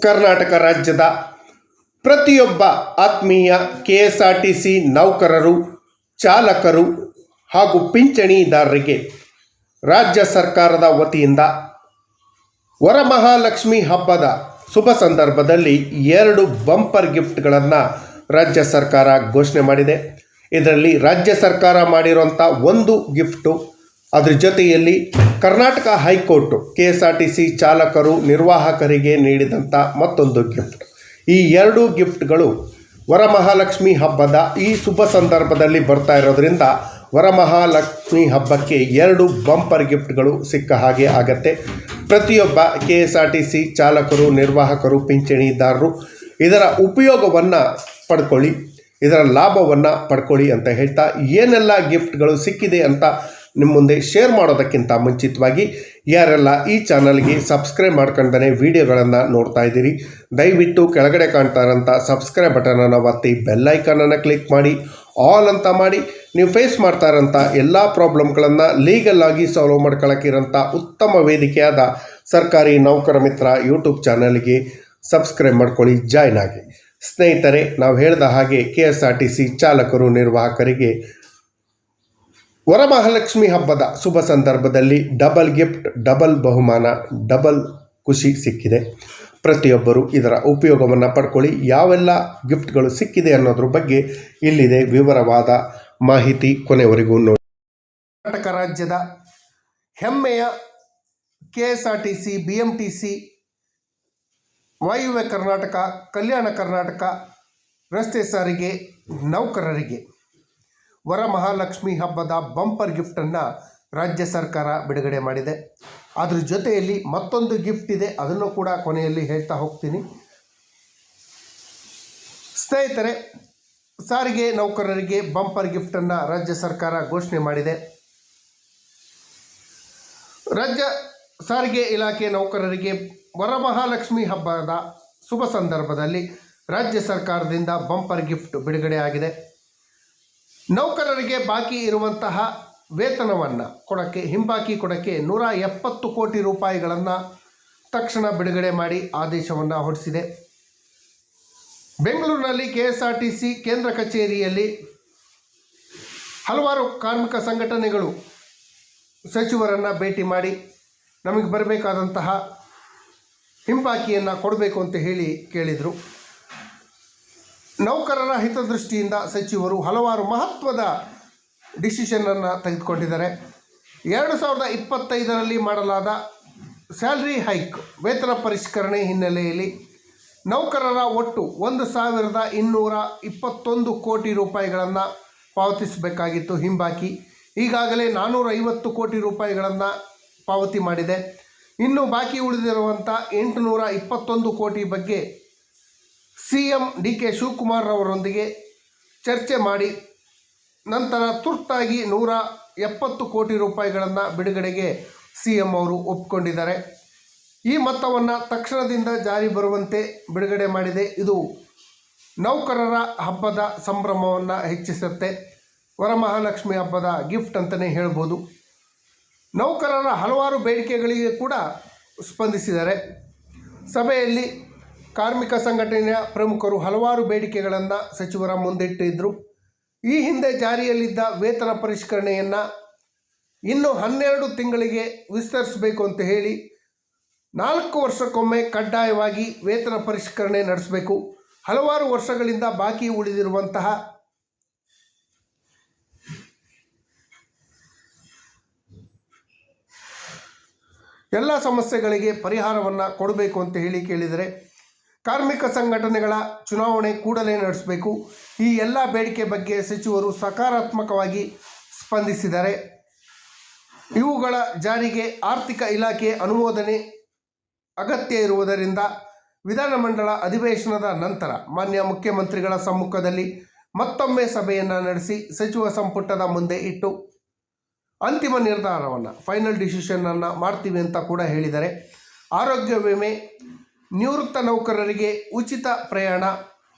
ಕರ್ನಾಟಕ ರಾಜ್ಯದ ಪ್ರತಿಯೊಬ್ಬ ಆತ್ಮೀಯ KSRTC ನೌಕರರು, ಚಾಲಕರು ಹಾಗೂ ಪಿಂಚಣಿದಾರರಿಗೆ ರಾಜ್ಯ ಸರ್ಕಾರದ ವತಿಯಿಂದ ವರಮಹಾಲಕ್ಷ್ಮಿ ಹಬ್ಬದ ಶುಭ ಸಂದರ್ಭದಲ್ಲಿ 2 ಬಂಪರ್ ಗಿಫ್ಟ್ಗಳನ್ನು ರಾಜ್ಯ ಸರ್ಕಾರ ಘೋಷಣೆ ಮಾಡಿದೆ. ಇದರಲ್ಲಿ ರಾಜ್ಯ ಸರ್ಕಾರ ಮಾಡಿರುವಂಥ ಒಂದು ಗಿಫ್ಟು, ಅದರ ಜೊತೆಯಲ್ಲಿ ಕರ್ನಾಟಕ ಹೈಕೋರ್ಟ್ KSRTC ಚಾಲಕರು, ನಿರ್ವಾಹಕರಿಗೆ ನೀಡಿದಂಥ ಮತ್ತೊಂದು ಗಿಫ್ಟ್. ಈ 2 ಗಿಫ್ಟ್ಗಳು ವರಮಹಾಲಕ್ಷ್ಮಿ ಹಬ್ಬದ ಈ ಶುಭ ಸಂದರ್ಭದಲ್ಲಿ ಬರ್ತಾ ಇರೋದ್ರಿಂದ ವರಮಹಾಲಕ್ಷ್ಮಿ ಹಬ್ಬಕ್ಕೆ 2 ಬಂಪರ್ ಗಿಫ್ಟ್ಗಳು ಸಿಕ್ಕ ಹಾಗೆ ಆಗತ್ತೆ. ಪ್ರತಿಯೊಬ್ಬ KSRTC ಚಾಲಕರು, ನಿರ್ವಾಹಕರು, ಪಿಂಚಣಿದಾರರು ಇದರ ಉಪಯೋಗವನ್ನು ಪಡ್ಕೊಳ್ಳಿ, ಇದರ ಲಾಭವನ್ನು ಪಡ್ಕೊಳ್ಳಿ ಅಂತ ಹೇಳ್ತಾ, ಏನೆಲ್ಲ ಗಿಫ್ಟ್ಗಳು ಸಿಕ್ಕಿದೆ ಅಂತ ನಿಮ್ಮ ಮುಂದೆ ಶೇರ್ ಮಾಡೋದಕ್ಕಿಂತ ಮುಂಚಿತವಾಗಿ ಯಾರೆಲ್ಲ ಈ ಚಾನಲ್ಗೆ ಸಬ್ಸ್ಕ್ರೈಬ್ ಮಾಡ್ಕೊಂಡೇ ವಿಡಿಯೋಗಳನ್ನು ನೋಡ್ತಾ ಇದ್ದೀರಿ, ದಯವಿಟ್ಟು ಕೆಳಗಡೆ ಕಾಣ್ತಾ ಇರೋಂಥ ಸಬ್ಸ್ಕ್ರೈಬ್ ಬಟನನ್ನು ಒತ್ತಿ ಬೆಲ್ಲೈಕನನ್ನು ಕ್ಲಿಕ್ ಮಾಡಿ ಆಲ್ ಅಂತ ಮಾಡಿ. ನೀವು ಫೇಸ್ ಮಾಡ್ತಾ ಇರೋಂಥ ಎಲ್ಲ ಪ್ರಾಬ್ಲಮ್ಗಳನ್ನು ಲೀಗಲ್ ಆಗಿ ಸಾಲ್ವ್ ಮಾಡ್ಕೊಳ್ಳೋಕ್ಕಿರೋಂಥ ಉತ್ತಮ ವೇದಿಕೆಯಾದ ಸರ್ಕಾರಿ ನೌಕರ ಮಿತ್ರ ಯೂಟ್ಯೂಬ್ ಚಾನಲ್ಗೆ ಸಬ್ಸ್ಕ್ರೈಬ್ ಮಾಡ್ಕೊಳ್ಳಿ, ಜಾಯ್ನ್ ಆಗಿ. ಸ್ನೇಹಿತರೆ, ನಾವು ಹೇಳಿದ ಹಾಗೆ KSRTC ಚಾಲಕರು, ನಿರ್ವಾಹಕರಿಗೆ ವರಮಹಾಲಕ್ಷ್ಮಿ ಹಬ್ಬದ ಶುಭ ಸಂದರ್ಭದಲ್ಲಿ ಡಬಲ್ ಗಿಫ್ಟ್, ಡಬಲ್ ಬಹುಮಾನ, ಡಬಲ್ ಖುಷಿ ಸಿಕ್ಕಿದೆ. ಪ್ರತಿಯೊಬ್ಬರು ಇದರ ಉಪಯೋಗವನ್ನು ಪಡ್ಕೊಳ್ಳಿ. ಯಾವೆಲ್ಲ ಗಿಫ್ಟ್ಗಳು ಸಿಕ್ಕಿದೆ ಅನ್ನೋದ್ರ ಬಗ್ಗೆ ಇಲ್ಲಿದೆ ವಿವರವಾದ ಮಾಹಿತಿ, ಕೊನೆವರೆಗೂ ನೋಡಿ. ಕರ್ನಾಟಕ ರಾಜ್ಯದ ಹೆಮ್ಮೆಯ KSRTC, BMTC, ವಾಯುವ್ಯ ಕರ್ನಾಟಕ, ಕಲ್ಯಾಣ ಕರ್ನಾಟಕ ರಸ್ತೆ ಸಾರಿಗೆ ನೌಕರರಿಗೆ ವರಮಹಾಲಕ್ಷ್ಮಿ ಹಬ್ಬದ ಬಂಪರ್ ಗಿಫ್ಟನ್ನು ರಾಜ್ಯ ಸರ್ಕಾರ ಬಿಡುಗಡೆ ಮಾಡಿದೆ. ಅದ್ರ ಜೊತೆಯಲ್ಲಿ ಮತ್ತೊಂದು ಗಿಫ್ಟ್ ಇದೆ, ಅದನ್ನು ಕೂಡ ಕೊನೆಯಲ್ಲಿ ಹೇಳ್ತಾ ಹೋಗ್ತೀನಿ. ಸ್ನೇಹಿತರೆ, ಸಾರಿಗೆ ನೌಕರರಿಗೆ ಬಂಪರ್ ಗಿಫ್ಟನ್ನು ರಾಜ್ಯ ಸರ್ಕಾರ ಘೋಷಣೆ ಮಾಡಿದೆ. ರಾಜ್ಯ ಸಾರಿಗೆ ಇಲಾಖೆ ನೌಕರರಿಗೆ ವರಮಹಾಲಕ್ಷ್ಮಿ ಹಬ್ಬದ ಶುಭ ಸಂದರ್ಭದಲ್ಲಿ ರಾಜ್ಯ ಸರ್ಕಾರದಿಂದ ಬಂಪರ್ ಗಿಫ್ಟ್ ಬಿಡುಗಡೆ ಆಗಿದೆ. ನೌಕರರಿಗೆ ಬಾಕಿ ಇರುವಂತಹ ವೇತನವನ್ನು ಕೊಡೋಕ್ಕೆ, ಹಿಂಬಾಕಿ ಕೊಡೋಕ್ಕೆ 170 ಕೋಟಿ ರೂಪಾಯಿಗಳನ್ನು ತಕ್ಷಣ ಬಿಡುಗಡೆ ಮಾಡಿ ಆದೇಶವನ್ನು ಹೊರಡಿಸಿದೆ. ಬೆಂಗಳೂರಿನಲ್ಲಿ KSRTC ಕೇಂದ್ರ ಕಚೇರಿಯಲ್ಲಿ ಹಲವಾರು ಕಾರ್ಮಿಕ ಸಂಘಟನೆಗಳು ಸಚಿವರನ್ನು ಭೇಟಿ ಮಾಡಿ ನಮಗೆ ಬರಬೇಕಾದಂತಹ ಹಿಂಬಾಕಿಯನ್ನು ಕೊಡಬೇಕು ಅಂತ ಕೇಳಿದರು. ನೌಕರರ ಹಿತದೃಷ್ಟಿಯಿಂದ ಸಚಿವರು ಹಲವಾರು ಮಹತ್ವದ ಡಿಸಿಷನನ್ನು ತೆಗೆದುಕೊಂಡಿದ್ದಾರೆ. 2025ರಲ್ಲಿ ಮಾಡಲಾದ ಸ್ಯಾಲ್ರಿ ಹೈಕ್, ವೇತನ ಪರಿಷ್ಕರಣೆ ಹಿನ್ನೆಲೆಯಲ್ಲಿ ನೌಕರರ ಒಟ್ಟು 1,221 ಕೋಟಿ ರೂಪಾಯಿಗಳನ್ನು ಪಾವತಿಸಬೇಕಾಗಿತ್ತು ಹಿಂಬಾಕಿ. ಈಗಾಗಲೇ 450 ಕೋಟಿ ರೂಪಾಯಿಗಳನ್ನು ಪಾವತಿ ಮಾಡಿದೆ. ಇನ್ನು ಬಾಕಿ ಉಳಿದಿರುವಂಥ 821 ಕೋಟಿ ಬಗ್ಗೆ CM DK ಶಿವಕುಮಾರ್ ಅವರೊಂದಿಗೆ ಚರ್ಚೆ ಮಾಡಿ ನಂತರ ತುರ್ತಾಗಿ 170 ಕೋಟಿ ರೂಪಾಯಿಗಳನ್ನು ಬಿಡುಗಡೆಗೆ CM ಅವರು ಒಪ್ಪಿಕೊಂಡಿದ್ದಾರೆ. ಈ ಮೊತ್ತವನ್ನು ತಕ್ಷಣದಿಂದ ಜಾರಿ ಬರುವಂತೆ ಬಿಡುಗಡೆ ಮಾಡಿದೆ. ಇದು ನೌಕರರ ಹಬ್ಬದ ಸಂಭ್ರಮವನ್ನು ಹೆಚ್ಚಿಸುತ್ತೆ. ವರಮಹಾಲಕ್ಷ್ಮಿ ಹಬ್ಬದ ಗಿಫ್ಟ್ ಅಂತಲೇ ಹೇಳ್ಬೋದು. ನೌಕರರ ಹಲವಾರು ಬೇಡಿಕೆಗಳಿಗೆ ಕೂಡ ಸ್ಪಂದಿಸಿದ್ದಾರೆ. ಸಭೆಯಲ್ಲಿ ಕಾರ್ಮಿಕ ಸಂಘಟನೆಯ ಪ್ರಮುಖರು ಹಲವಾರು ಬೇಡಿಕೆಗಳನ್ನು ಸಚಿವರ ಮುಂದಿಟ್ಟಿದ್ದರು. ಈ ಹಿಂದೆ ಜಾರಿಯಲ್ಲಿದ್ದ ವೇತನ ಪರಿಷ್ಕರಣೆಯನ್ನು ಇನ್ನು 12 ತಿಂಗಳಿಗೆ ವಿಸ್ತರಿಸಬೇಕು ಅಂತ ಹೇಳಿ 4 ವರ್ಷಕ್ಕೊಮ್ಮೆ ಕಡ್ಡಾಯವಾಗಿ ವೇತನ ಪರಿಷ್ಕರಣೆ ನಡೆಸಬೇಕು. ಹಲವಾರು ವರ್ಷಗಳಿಂದ ಬಾಕಿ ಉಳಿದಿರುವಂತಹ ಎಲ್ಲ ಸಮಸ್ಯೆಗಳಿಗೆ ಪರಿಹಾರವನ್ನು ಕೊಡಬೇಕು ಅಂತ ಕೇಳಿದರೆ ಕಾರ್ಮಿಕ ಸಂಘಟನೆಗಳ ಚುನಾವಣೆ ಕೂಡಲೇ ನಡೆಸಬೇಕು. ಈ ಎಲ್ಲ ಬೇಡಿಕೆ ಬಗ್ಗೆ ಸಚಿವರು ಸಕಾರಾತ್ಮಕವಾಗಿ ಸ್ಪಂದಿಸಿದ್ದಾರೆ. ಇವುಗಳ ಜಾರಿಗೆ ಆರ್ಥಿಕ ಇಲಾಖೆ ಅನುಮೋದನೆ ಅಗತ್ಯ ಇರುವುದರಿಂದ ವಿಧಾನಮಂಡಲ ಅಧಿವೇಶನದ ನಂತರ ಮಾನ್ಯ ಮುಖ್ಯಮಂತ್ರಿಗಳ ಸಮ್ಮುಖದಲ್ಲಿ ಮತ್ತೊಮ್ಮೆ ಸಭೆಯನ್ನು ನಡೆಸಿ ಸಚಿವ ಸಂಪುಟದ ಮುಂದೆ ಇಟ್ಟು ಅಂತಿಮ ನಿರ್ಧಾರವನ್ನು, ಫೈನಲ್ ಡಿಸಿಷನನ್ನು ಮಾಡ್ತೀವಿ ಅಂತ ಕೂಡ ಹೇಳಿದ್ದಾರೆ. ಆರೋಗ್ಯ ವಿಮೆ, ನಿವೃತ್ತ ನೌಕರರಿಗೆ ಉಚಿತ ಪ್ರಯಾಣ,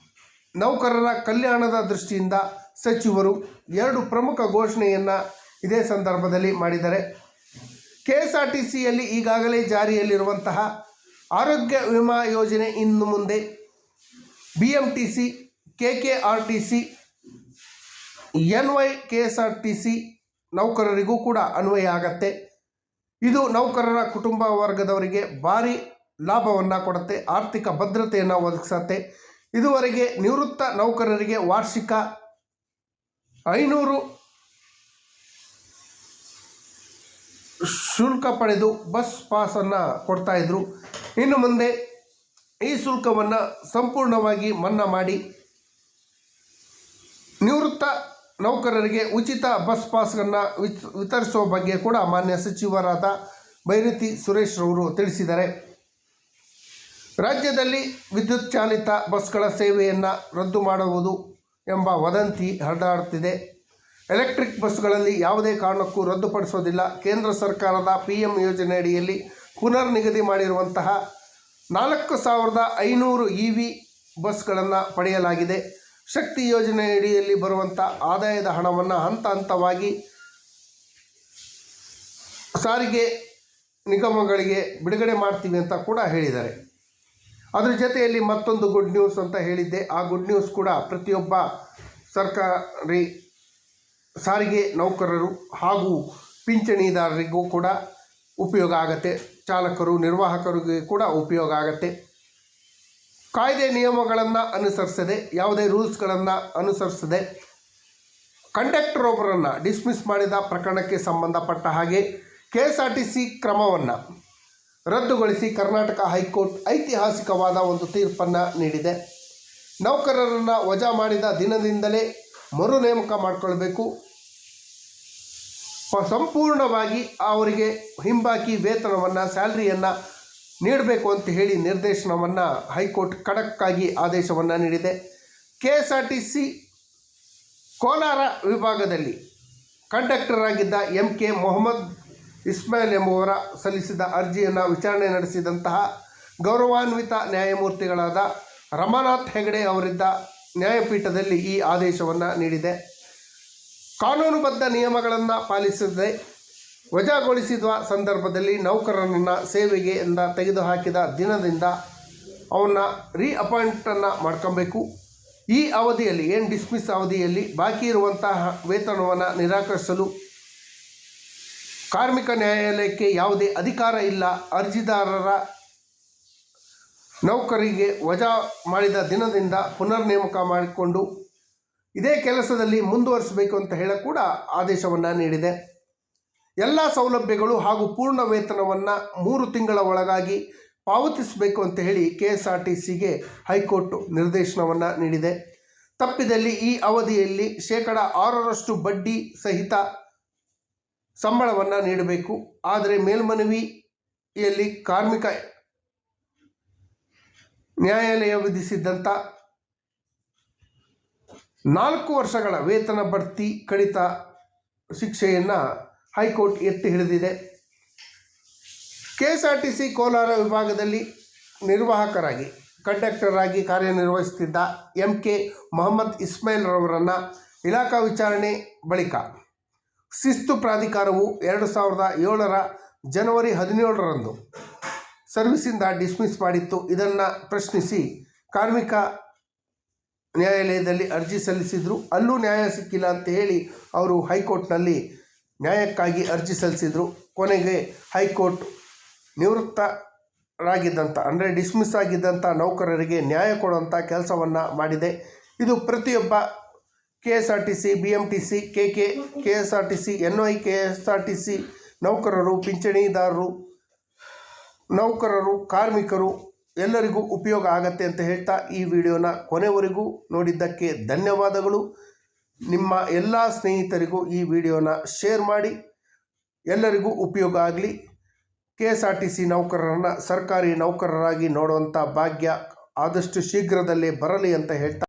ನೌಕರರ ಕಲ್ಯಾಣದ ದೃಷ್ಟಿಯಿಂದ ಸಚಿವರು 2 ಪ್ರಮುಖ ಘೋಷಣೆಯನ್ನು ಇದೇ ಸಂದರ್ಭದಲ್ಲಿ ಮಾಡಿದ್ದಾರೆ. KSRTCಯಲ್ಲಿ ಈಗಾಗಲೇ ಜಾರಿಯಲ್ಲಿರುವಂತಹ ಆರೋಗ್ಯ ವಿಮಾ ಯೋಜನೆ ಇನ್ನು ಮುಂದೆ BMTC, KKRTC, NYKSRTC ನೌಕರರಿಗೂ ಕೂಡ ಅನ್ವಯ ಆಗತ್ತೆ. ಇದು ನೌಕರರ ಕುಟುಂಬ ವರ್ಗದವರಿಗೆ ಭಾರಿ ಲಾಭವನ್ನು ಕೊಡುತ್ತೆ, ಆರ್ಥಿಕ ಭದ್ರತೆಯನ್ನು ಒದಗಿಸುತ್ತೆ. ಇದುವರೆಗೆ ನಿವೃತ್ತ ನೌಕರರಿಗೆ ವಾರ್ಷಿಕ 500 ಶುಲ್ಕ ಪಡೆದು ಬಸ್ ಪಾಸನ್ನು ಕೊಡ್ತಾಯಿದ್ರು. ಇನ್ನು ಮುಂದೆ ಈ ಶುಲ್ಕವನ್ನು ಸಂಪೂರ್ಣವಾಗಿ ಮನ್ನಾ ಮಾಡಿ ನಿವೃತ್ತ ನೌಕರರಿಗೆ ಉಚಿತ ಬಸ್ ಪಾಸ್ಗಳನ್ನು ವಿತರಿಸುವ ಬಗ್ಗೆ ಕೂಡ ಮಾನ್ಯ ಸಚಿವರಾದ ಬೈರತಿ ಸುರೇಶ್ ರವರು ತಿಳಿಸಿದ್ದಾರೆ. ರಾಜ್ಯದಲ್ಲಿ ವಿದ್ಯುತ್ ಚಾಲಿತ ಬಸ್ಗಳ ಸೇವೆಯನ್ನು ರದ್ದು ಮಾಡುವುದು ಎಂಬ ವದಂತಿ ಹರಿದಾಡುತ್ತಿದೆ. ಎಲೆಕ್ಟ್ರಿಕ್ ಬಸ್ಗಳಲ್ಲಿ ಯಾವುದೇ ಕಾರಣಕ್ಕೂ ರದ್ದುಪಡಿಸೋದಿಲ್ಲ. ಕೇಂದ್ರ ಸರ್ಕಾರದ PM ಯೋಜನೆ ಅಡಿಯಲ್ಲಿ ಪುನರ್ ನಿಗದಿ ಮಾಡಿರುವಂತಹ 4500 EV ಬಸ್ಗಳನ್ನು ಪಡೆಯಲಾಗಿದೆ. ಶಕ್ತಿ ಯೋಜನೆ ಅಡಿಯಲ್ಲಿ ಬರುವಂಥ ಆದಾಯದ ಹಣವನ್ನು ಹಂತ ಹಂತವಾಗಿ ಸಾರಿಗೆ ನಿಗಮಗಳಿಗೆ ಬಿಡುಗಡೆ ಮಾಡ್ತೀವಿ ಅಂತ ಕೂಡ ಹೇಳಿದ್ದಾರೆ. ಅದರ ಜೊತೆಯಲ್ಲಿ ಮತ್ತೊಂದು ಗುಡ್ ನ್ಯೂಸ್ ಅಂತ ಹೇಳಿದ್ದೆ. ಆ ಗುಡ್ ನ್ಯೂಸ್ ಕೂಡ ಪ್ರತಿಯೊಬ್ಬ ಸರ್ಕಾರಿ ಸಾರಿಗೆ ನೌಕರರು ಹಾಗೂ ಪಿಂಚಣಿದಾರರಿಗೂ ಕೂಡ ಉಪಯೋಗ ಆಗುತ್ತೆ. ಚಾಲಕರು, ನಿರ್ವಾಹಕರಿಗೆ ಕೂಡ ಉಪಯೋಗ ಆಗುತ್ತೆ. ಕಾಯ್ದೆ ನಿಯಮಗಳನ್ನು ಅನುಸರಿಸದೆ, ಯಾವುದೇ ರೂಲ್ಸ್ಗಳನ್ನು ಅನುಸರಿಸದೆ ಕಂಡಕ್ಟರ್ ಒಬ್ಬರನ್ನು ಡಿಸ್ಮಿಸ್ ಮಾಡಿದ ಪ್ರಕರಣಕ್ಕೆ ಸಂಬಂಧಪಟ್ಟ ಹಾಗೆ KSRTC ಕ್ರಮವನ್ನು ರದ್ದುಗೊಳಿಸಿ ಕರ್ನಾಟಕ ಹೈಕೋರ್ಟ್ ಐತಿಹಾಸಿಕವಾದ ಒಂದು ತೀರ್ಪನ್ನು ನೀಡಿದೆ. ನೌಕರರನ್ನು ವಜಾ ಮಾಡಿದ ದಿನದಿಂದಲೇ ಮರು ನೇಮಕ ಮಾಡಿಕೊಳ್ಬೇಕು, ಸಂಪೂರ್ಣವಾಗಿ ಅವರಿಗೆ ಹಿಂಬಾಕಿ ವೇತನವನ್ನು, ಸ್ಯಾಲ್ರಿಯನ್ನು ನೀಡಬೇಕು ಅಂತ ಹೇಳಿ ನಿರ್ದೇಶನವನ್ನು ಹೈಕೋರ್ಟ್ ಖಡಕ್ಕಾಗಿ ಆದೇಶವನ್ನು ನೀಡಿದೆ. KSRTC ಕೋಲಾರ ವಿಭಾಗದಲ್ಲಿ ಕಂಡಕ್ಟರ್ ಆಗಿದ್ದ MK ಮೊಹಮ್ಮದ್ ಇಸ್ಮಾಯಿಲ್ ಎಂಬುವರ ಸಲ್ಲಿಸಿದ ಅರ್ಜಿಯನ್ನು ವಿಚಾರಣೆ ನಡೆಸಿದಂತಹ ಗೌರವಾನ್ವಿತ ನ್ಯಾಯಮೂರ್ತಿಗಳಾದ ರಮಾನಾಥ್ ಹೆಗಡೆ ಅವರಿದ್ದ ನ್ಯಾಯಪೀಠದಲ್ಲಿ ಈ ಆದೇಶವನ್ನು ನೀಡಿದೆ. ಕಾನೂನುಬದ್ಧ ನಿಯಮಗಳನ್ನು ಪಾಲಿಸದೆ ವಜಾಗೊಳಿಸಿದ ಸಂದರ್ಭದಲ್ಲಿ ನೌಕರನನ್ನು ಸೇವೆಗೆ ತೆಗೆದುಹಾಕಿದ ದಿನದಿಂದ ಅವನ್ನ ರೀಅಪಾಯಿಂಟನ್ನು ಮಾಡ್ಕೊಬೇಕು. ಈ ಅವಧಿಯಲ್ಲಿ ಡಿಸ್ಮಿಸ್ ಅವಧಿಯಲ್ಲಿ ಬಾಕಿ ಇರುವಂತಹ ವೇತನವನ್ನು ನಿರಾಕರಿಸಲು ಕಾರ್ಮಿಕ ನ್ಯಾಯಾಲಯಕ್ಕೆ ಯಾವುದೇ ಅಧಿಕಾರ ಇಲ್ಲ. ಅರ್ಜಿದಾರರ ನೌಕರಿಗೆ ವಜಾ ಮಾಡಿದ ದಿನದಿಂದ ಪುನರ್ ನೇಮಕ ಮಾಡಿಕೊಂಡು ಇದೇ ಕೆಲಸದಲ್ಲಿ ಮುಂದುವರಿಸಬೇಕು ಅಂತ ಹೇಳ ಕೂಡ ಆದೇಶವನ್ನು ನೀಡಿದೆ. ಎಲ್ಲ ಸೌಲಭ್ಯಗಳು ಹಾಗೂ ಪೂರ್ಣ ವೇತನವನ್ನು 3 ತಿಂಗಳ ಒಳಗಾಗಿ ಪಾವತಿಸಬೇಕು ಅಂತ ಹೇಳಿ KSRTCಗೆ ಹೈಕೋರ್ಟ್ ನಿರ್ದೇಶನವನ್ನು ನೀಡಿದೆ. ತಪ್ಪಿದಲ್ಲಿ ಈ ಅವಧಿಯಲ್ಲಿ 6% ಬಡ್ಡಿ ಸಹಿತ ಸಂಬಳವನ್ನು ನೀಡಬೇಕು. ಆದರೆ ಮೇಲ್ಮನವಿಯಲ್ಲಿ ಕಾರ್ಮಿಕ ನ್ಯಾಯಾಲಯ ವಿಧಿಸಿದ್ದಂಥ 4 ವರ್ಷಗಳ ವೇತನ ಬಡ್ತಿ ಕಡಿತ ಶಿಕ್ಷೆಯನ್ನು ಹೈಕೋರ್ಟ್ ಎತ್ತಿ ಹಿಡಿದಿದೆ. KSRTC ಕೋಲಾರ ವಿಭಾಗದಲ್ಲಿ ನಿರ್ವಾಹಕರಾಗಿ, ಕಂಡಕ್ಟರ್ ಆಗಿ ಕಾರ್ಯನಿರ್ವಹಿಸುತ್ತಿದ್ದ MK ಮೊಹಮ್ಮದ್ ಇಸ್ಮಾಯಿಲ್ ರವರನ್ನು ಇಲಾಖಾ ವಿಚಾರಣೆ ಬಳಿಕ ಶಿಸ್ತು ಪ್ರಾಧಿಕಾರವು 2007ರ ಜನವರಿ 17ರಂದು ಸರ್ವಿಸಿಂದ ಡಿಸ್ಮಿಸ್ ಮಾಡಿತ್ತು. ಇದನ್ನು ಪ್ರಶ್ನಿಸಿ ಕಾರ್ಮಿಕ ನ್ಯಾಯಾಲಯದಲ್ಲಿ ಅರ್ಜಿ ಸಲ್ಲಿಸಿದರು. ಅಲ್ಲೂ ನ್ಯಾಯ ಸಿಕ್ಕಿಲ್ಲ ಅಂತ ಹೇಳಿ ಅವರು ಹೈಕೋರ್ಟ್ನಲ್ಲಿ ನ್ಯಾಯಕ್ಕಾಗಿ ಅರ್ಜಿ ಸಲ್ಲಿಸಿದರು. ಕೊನೆಗೆ ಹೈಕೋರ್ಟ್ ನಿವೃತ್ತರಾಗಿದ್ದಂಥ ಅಂದರೆ ಡಿಸ್ಮಿಸ್ ಆಗಿದ್ದಂಥ ನೌಕರರಿಗೆ ನ್ಯಾಯ ಕೊಡುವಂಥ ಕೆಲಸವನ್ನು ಮಾಡಿದೆ. ಇದು ಪ್ರತಿಯೊಬ್ಬ KSRTC, BMTC, KSRTC, NYKSRTC ನೌಕರರು, ಪಿಂಚಣಿದಾರರು, ನೌಕರರು, ಕಾರ್ಮಿಕರು ಎಲ್ಲರಿಗೂ ಉಪಯೋಗ ಆಗತ್ತೆ ಅಂತ ಹೇಳ್ತಾ ಈ ವಿಡಿಯೋನ ಕೊನೆವರೆಗೂ ನೋಡಿದ್ದಕ್ಕೆ ಧನ್ಯವಾದಗಳು. ನಿಮ್ಮ ಎಲ್ಲ ಸ್ನೇಹಿತರಿಗೂ ಈ ವಿಡಿಯೋನ ಶೇರ್ ಮಾಡಿ, ಎಲ್ಲರಿಗೂ ಉಪಯೋಗ ಆಗಲಿ. KSRTC ನೌಕರರನ್ನು ಸರ್ಕಾರಿ ನೌಕರರಾಗಿ ನೋಡುವಂಥ ಭಾಗ್ಯ ಆದಷ್ಟು ಶೀಘ್ರದಲ್ಲೇ ಬರಲಿ ಅಂತ ಹೇಳ್ತಾ